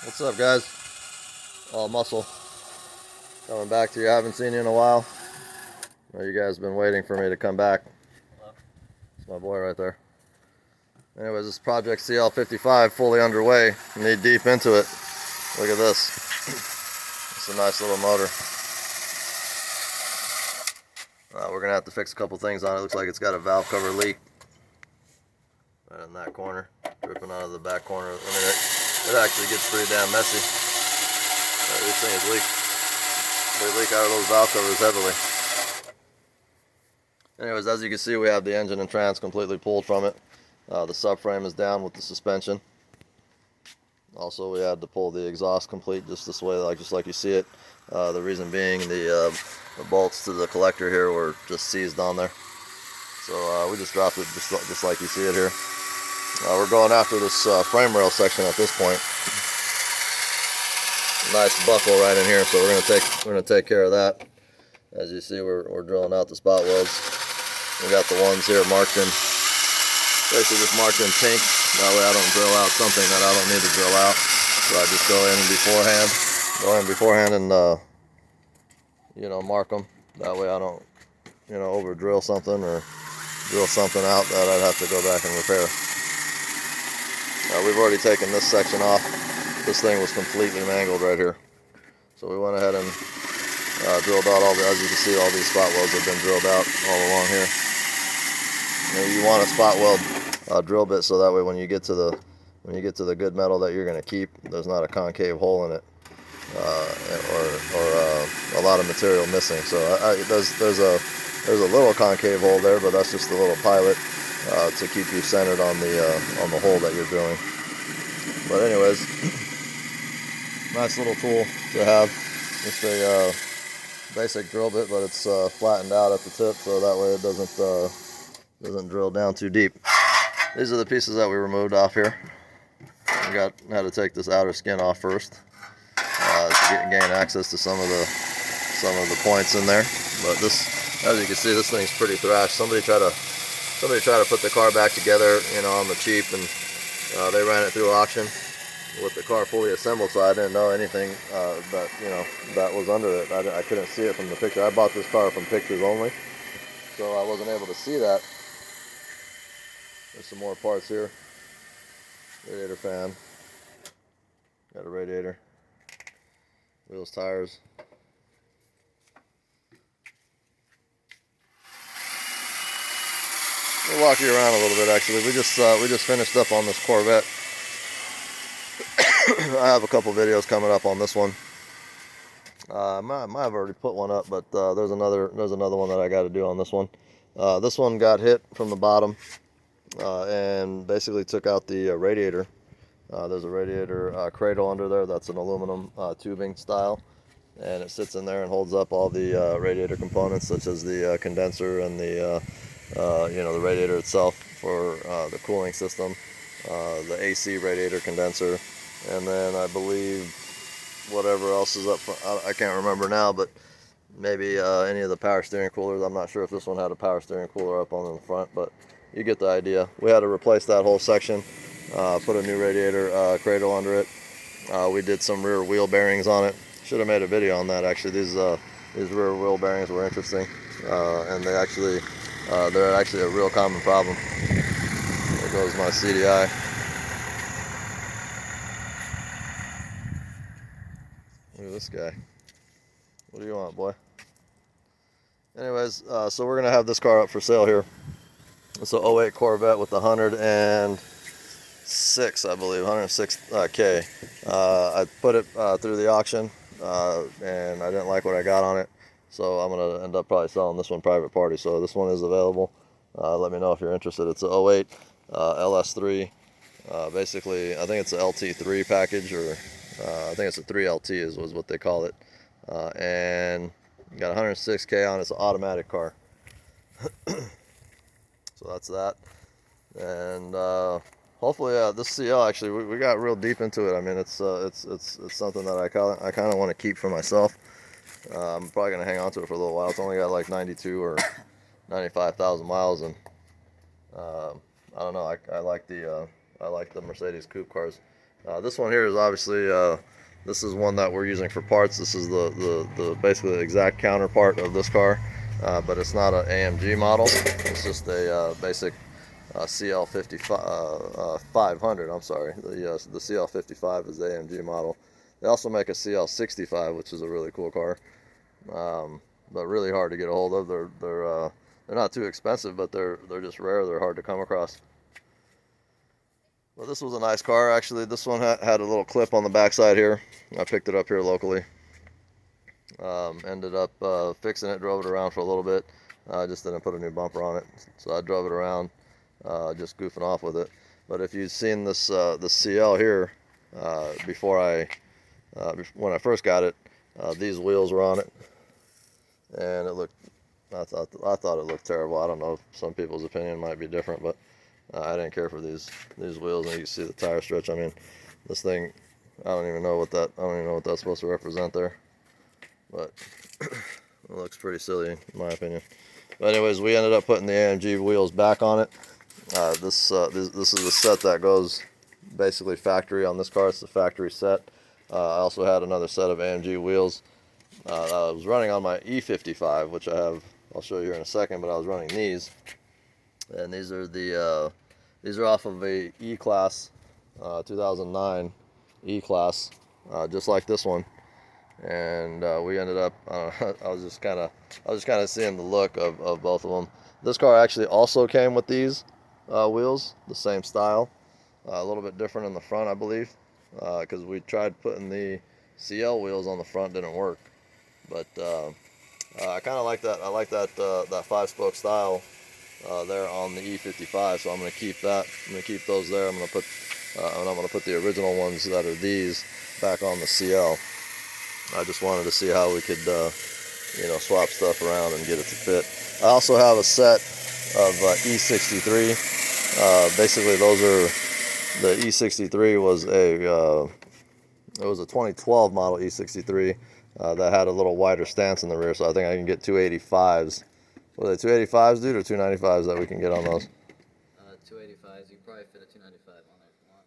What's up, guys? All muscle coming back to you. I haven't seen you in a while. I know you guys have been waiting for me to come back. It's my boy right there. Anyways, this project CL55 fully underway. Knee deep into it. Look at this. It's a nice little motor. We're gonna have to fix a couple things on it. Looks like it's got a valve cover leak right in that corner, dripping out of the back corner. I mean, it actually gets pretty damn messy. These things leak. They leak out of those valve covers heavily. Anyways, as you can see, we have the engine and trans completely pulled from it. The subframe is down with the suspension. Also, we had to pull the exhaust complete just this way, just like you see it. The reason being the bolts to the collector here were just seized on there. So we just dropped it just like you see it here. We're going after this frame rail section at this point. Nice buckle right in here, so we're gonna take care of that. As you see, we're drilling out the spot welds. We got the ones here marked in, basically just marked in pink. That way I don't drill out something that I don't need to drill out. So I just go in beforehand and mark them. That way I don't over drill something or drill something out that I'd have to go back and repair. We've already taken this section off. This thing was completely mangled right here. So we went ahead and drilled out as you can see, all these spot welds have been drilled out all along here. You want a spot weld drill bit so that way when you get to the good metal that you're going to keep, there's not a concave hole in it or a lot of material missing. So there's a little concave hole there, but that's just a little pilot to keep you centered on the hole that you're drilling. But anyways, nice little tool to have. Just a basic drill bit, but it's flattened out at the tip, so that way it doesn't drill down too deep. These are the pieces that we removed off here. We had to take this outer skin off first to gain access to some of the points in there. But this, as you can see, this thing's pretty thrashed. Somebody tried to put the car back together, on the cheap, and they ran it through auction with the car fully assembled, so I didn't know anything that was under it. I couldn't see it from the picture. I bought this car from pictures only, so I wasn't able to see that. There's some more parts here. Radiator fan. Got a radiator. Wheels, tires. We'll walk you around a little bit. Actually, we just finished up on this Corvette. I have a couple videos coming up on this one. I might have already put one up, but there's another one that I got to do on this one. This one got hit from the bottom and basically took out the radiator. There's a radiator cradle under there that's an aluminum tubing style, and it sits in there and holds up all the radiator components, such as the condenser and the the radiator itself for the cooling system, the AC radiator condenser, and then I believe whatever else is up front. I can't remember now, but maybe any of the power steering coolers. I'm not sure if this one had a power steering cooler up on the front, but you get the idea. We had to replace that whole section, put a new radiator cradle under it. We did some rear wheel bearings on it. Should have made a video on that, actually. These rear wheel bearings were interesting, and they're actually a real common problem. There goes my CDI. Look at this guy. What do you want, boy? Anyways, so we're gonna have this car up for sale here. It's an '08 Corvette with 106, I believe, 106K. I put it through the auction, and I didn't like what I got on it, so I'm gonna end up probably selling this one private party. So this one is available. Let me know if you're interested. It's an '08 LS3. Basically, I think it's an LT3 package, or I think it's a 3LT is what they call it. And you got 106K on it. It's an automatic car. So that's that. And hopefully this CL, actually, we got real deep into it. I mean, it's something that I kind of want to keep for myself. I'm probably gonna hang on to it for a little while. It's only got like 92 or 95,000 miles, and I don't know. I like the Mercedes coupe cars. This one here is obviously, this is one that we're using for parts. This is the basically the exact counterpart of this car, but it's not an AMG model. It's just a basic CL55 500. I'm sorry, the CL55 is the AMG model. They also make a CL65, which is a really cool car, but really hard to get a hold of. They're not too expensive, but they're just rare. They're hard to come across. Well, this was a nice car, actually. This one had a little clip on the backside here. I picked it up here locally. Ended up fixing it, drove it around for a little bit. I just didn't put a new bumper on it, so I drove it around, just goofing off with it. But if you've seen this CL here, when I first got it, these wheels were on it, and I thought it looked terrible. I don't know, some people's opinion might be different, but I didn't care for these wheels, and you can see the tire stretch. I mean, this thing, I don't even know what that's supposed to represent there, but it looks pretty silly in my opinion. But anyways, we ended up putting the AMG wheels back on it. This is the set that goes basically factory on this car. It's the factory set. I also had another set of AMG wheels. I was running on my E55, which I'll show you here in a second, but I was running these. And these are off of a E-Class, 2009 E-Class, just like this one. And we ended up, I was just kind of seeing the look of both of them. This car actually also came with these wheels, the same style, a little bit different in the front, I believe, because we tried putting the CL wheels on the front, didn't work. But I kind of like that. I like that 5-spoke style there on the E55, so I'm going to keep that. I'm going to keep those there. I'm going to put the original ones that are these back on the CL. I just wanted to see how we could, swap stuff around and get it to fit. I also have a set of E63. Basically, those are the E63 was it was a 2012 model E63 that had a little wider stance in the rear, so I think I can get 285s. What are they, 285s, dude, or 295s that we can get on those? 285s. You can probably fit a 295 on there if you want.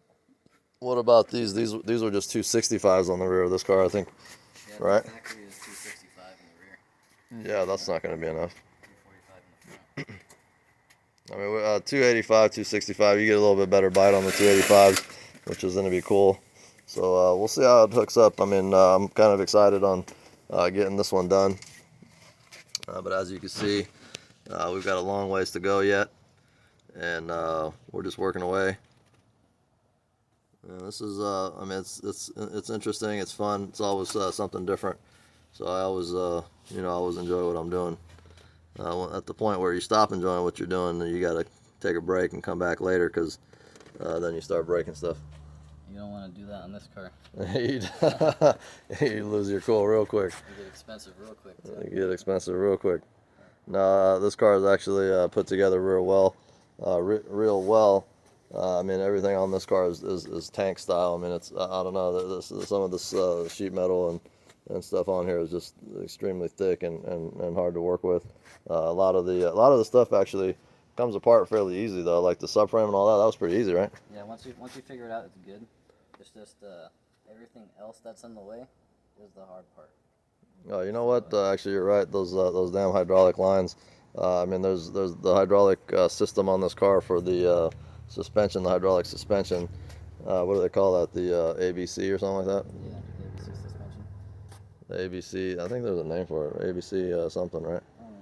What about these? These were just 265s on the rear of this car, I think. Yeah, right? The factory is 265 in the rear. Yeah, that's not going to be enough. 245 in the front. I mean, 285, 265, you get a little bit better bite on the 285s, which is going to be cool. So we'll see how it hooks up. I mean, I'm kind of excited on getting this one done. But as you can see, we've got a long ways to go yet, and we're just working away. This is, I mean, it's interesting. It's fun. It's always something different. So I always, always enjoy what I'm doing. At the point where you stop enjoying what you're doing, then you got to take a break and come back later, because then you start breaking stuff. You don't want to do that on this car. You lose your cool real quick. You get expensive real quick. You get expensive real quick. No, this car is actually put together real well. I mean, everything on this car is tank style. I mean, it's, I don't know, some of this sheet metal and stuff on here is just extremely thick and hard to work with. A lot of the stuff actually comes apart fairly easy though, like the subframe and all that. That was pretty easy, right? Yeah, once you figure it out, it's good. It's just everything else that's in the way is the hard part. Oh, you know what? Actually, you're right. Those damn hydraulic lines. I mean, there's the hydraulic system on this car for the suspension, the hydraulic suspension. What do they call that? The ABC or something like that? Yeah, the ABC suspension. The ABC. I think there's a name for it. ABC something, right? I don't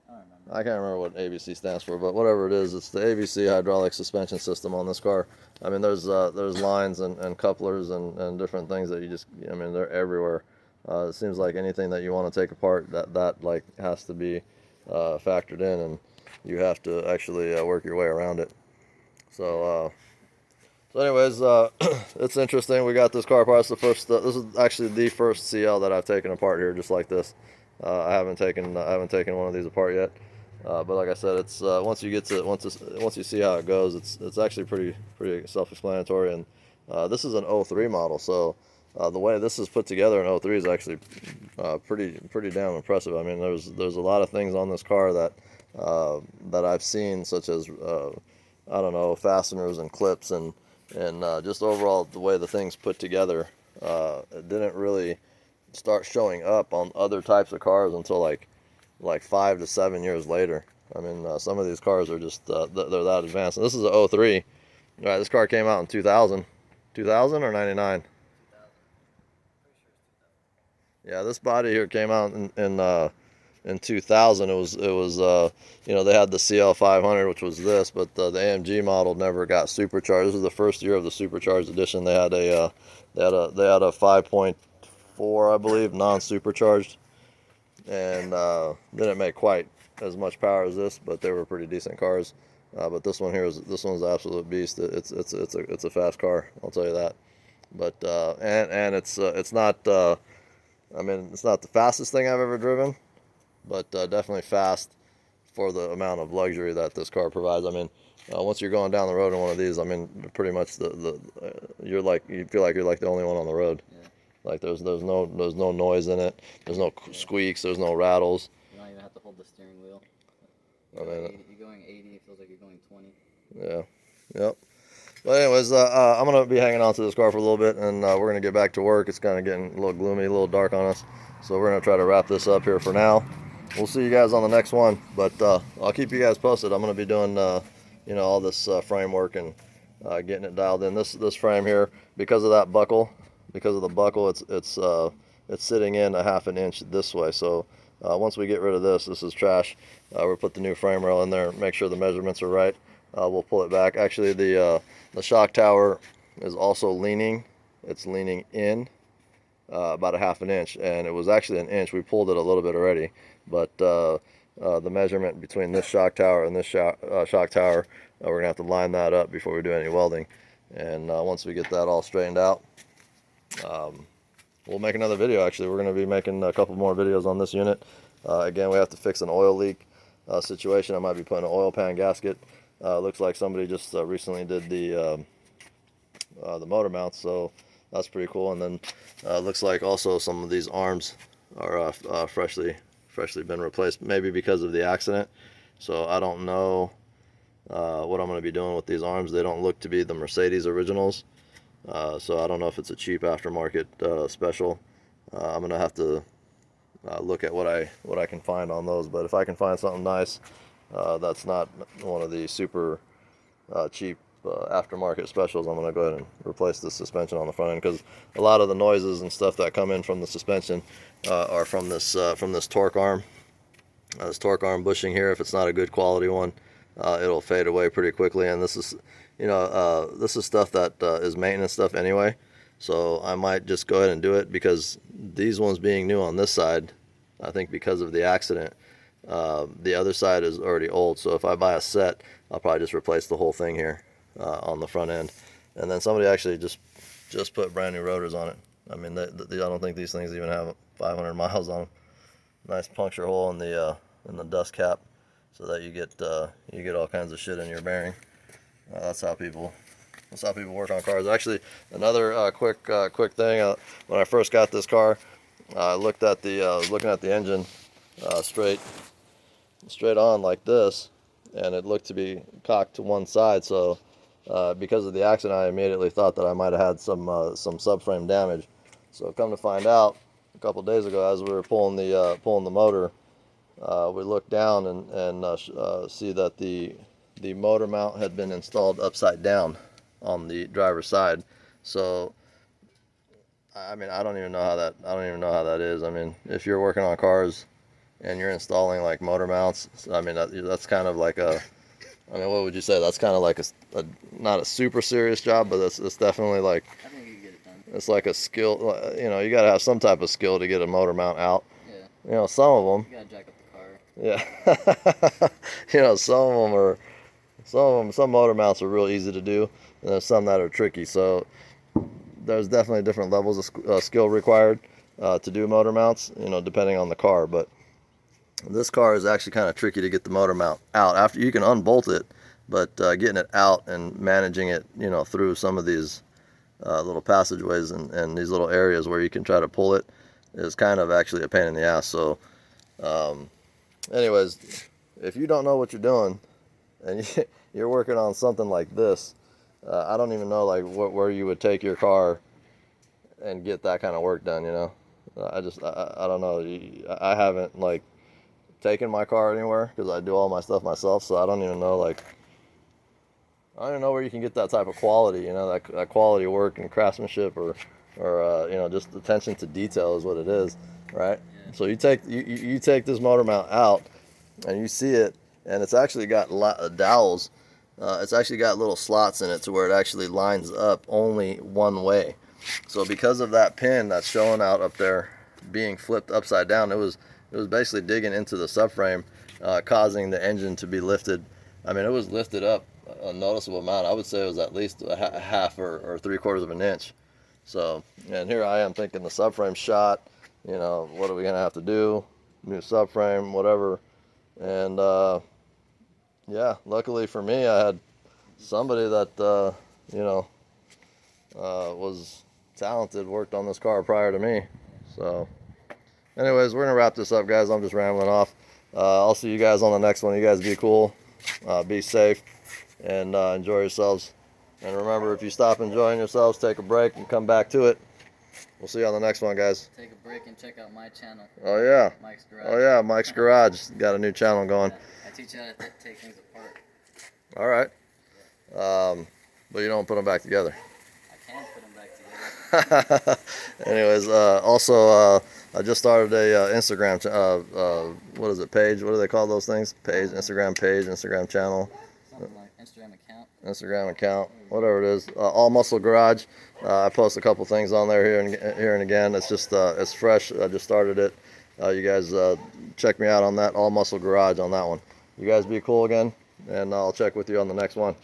remember. I can't remember what ABC stands for, but whatever it is, it's the ABC hydraulic suspension system on this car. I mean, there's lines and couplers and different things that I mean, they're everywhere. It seems like anything that you want to take apart, that like has to be factored in, and you have to actually work your way around it. So anyways, it's interesting. We got this car apart. This is actually the first CL that I've taken apart here, just like this. I haven't taken one of these apart yet. But like I said, it's once you see how it goes, it's actually pretty self-explanatory. And this is an 03 model, so the way this is put together in 03 is actually pretty damn impressive. I mean, there's a lot of things on this car that I've seen, such as I don't know, fasteners and clips and And just overall, the way the thing's put together, it didn't really start showing up on other types of cars until like 5 to 7 years later. I mean, some of these cars are just they're that advanced. And this is a '03. All right, this car came out in 2000, 2000 or 99. 2000. Pretty sure it's 2000. Yeah, this body here came out in 2000. It was you know, they had the CL500, which was this, but the AMG model never got supercharged. This was the first year of the supercharged edition. They had a 5.4, I believe, non-supercharged, and didn't make quite as much power as this, but they were pretty decent cars. But this one's an absolute beast. It's a fast car, I'll tell you that. But and it's not. I mean, it's not the fastest thing I've ever driven, but definitely fast for the amount of luxury that this car provides. I mean, once you're going down the road in one of these, I mean, pretty much you feel like you're like the only one on the road. Yeah. Like there's no noise in it. There's no squeaks. There's no rattles. You don't even have to hold the steering wheel. I mean, You're going 80. It feels like you're going 20. yeah, yep. But anyways, I'm gonna be hanging on to this car for a little bit, and we're gonna get back to work. It's kind of getting a little gloomy, a little dark on us, so we're gonna try to wrap this up here for now. We'll see you guys on the next one, but I'll keep you guys posted. I'm gonna be doing you know, all this framework and getting it dialed in. This frame here, because of that buckle, because of the buckle, it's sitting in a half an inch this way. So once we get rid of this is trash. We'll put the new frame rail in there, make sure the measurements are right. We'll pull it back. Actually, the shock tower is also leaning. It's leaning in about a half an inch, and it was actually an inch. We pulled it a little bit already, but the measurement between this shock tower and this shock tower, we're gonna have to line that up before we do any welding. And once we get that all straightened out, we'll make another video. Actually, we're gonna be making a couple more videos on this unit. Again, we have to fix an oil leak situation. I might be putting an oil pan gasket. Looks like somebody just recently did the motor mounts, so that's pretty cool. And then looks like also some of these arms are freshly been replaced, maybe because of the accident. So I don't know what I'm going to be doing with these arms. They don't look to be the Mercedes originals, so I don't know if it's a cheap aftermarket special. I'm going to have to look at what I can find on those. But if I can find something nice that's not one of the super cheap aftermarket specials, I'm going to go ahead and replace the suspension on the front end, because a lot of the noises and stuff that come in from the suspension are from this torque arm. This torque arm bushing here, if it's not a good quality one, it'll fade away pretty quickly. And this is, you know, this is stuff that is maintenance stuff anyway. So I might just go ahead and do it, because these ones being new on this side, I think because of the accident, the other side is already old. So if I buy a set, I'll probably just replace the whole thing here on the front end. And then somebody actually just put brand new rotors on it. I mean, I don't think these things even have 500 miles on them. Nice puncture hole in the dust cap, so that you get all kinds of shit in your bearing. That's how people work on cars. Actually, another quick thing. When I first got this car, I looked at was looking at the engine straight on like this, and it looked to be cocked to one side. So because of the accident, I immediately thought that I might have had some subframe damage. So come to find out, a couple days ago, as we were pulling the motor, we looked down and see that the motor mount had been installed upside down on the driver's side. So I mean, I don't even know how that is. I mean, if you're working on cars and you're installing like motor mounts, I mean, that's kind of like a, I mean, what would you say? That's kind of like a not a super serious job, but it's definitely like, I think you can get it done. it's like a skill. You know, you got to have some type of skill to get a motor mount out. Yeah. You know, some of them. You gotta jack up the car. Yeah. You know, some motor mounts are real easy to do, and there's some that are tricky. So there's definitely different levels of skill required to do motor mounts, you know, depending on the car. But this car is actually kind of tricky to get the motor mount out. After you can unbolt it, but getting it out and managing it, you know, through some of these little passageways and these little areas where you can try to pull it is kind of actually a pain in the ass. So anyways, if you don't know what you're doing and you're working on something like this, I don't even know like where you would take your car and get that kind of work done. You know, I don't know. I haven't like taken my car anywhere because I do all my stuff myself, so I don't even know like. I don't even know where you can get that type of quality, you know, that quality work and craftsmanship, or you know, just attention to detail is what it is, right? Yeah. So you take this motor mount out, and you see it, and it's actually got dowels. It's actually got little slots in it to where it actually lines up only one way. So because of that pin that's showing out up there being flipped upside down, it was basically digging into the subframe, causing the engine to be lifted. I mean, it was lifted up a noticeable amount. I would say it was at least a half or 3/4 of an inch. So, and here I am thinking the subframe shot, you know, what are we gonna have to do? New subframe, whatever. And yeah, luckily for me, I had somebody that you know was talented, worked on this car prior to me. So, anyways, we're gonna wrap this up, guys. I'm just rambling off. I'll see you guys on the next one. You guys be cool, be safe, and enjoy yourselves. And remember, if you stop enjoying yourselves, take a break and come back to it. We'll see you on the next one, guys. Take a break and check out my channel. Oh yeah. Mike's Garage. Oh yeah, Mike's Garage. Got a new channel going. I teach you how to take things apart. All right. But you don't put them back together. I can put them back together. Anyways, also I just started a Instagram. What is it? Page? What do they call those things? Page, Instagram channel. Something like Instagram account, whatever it is. All Muscle Garage. I post a couple things on there here and again. It's just it's fresh. I just started it. You guys check me out on that. All Muscle Garage on that one. You guys be cool again, and I'll check with you on the next one.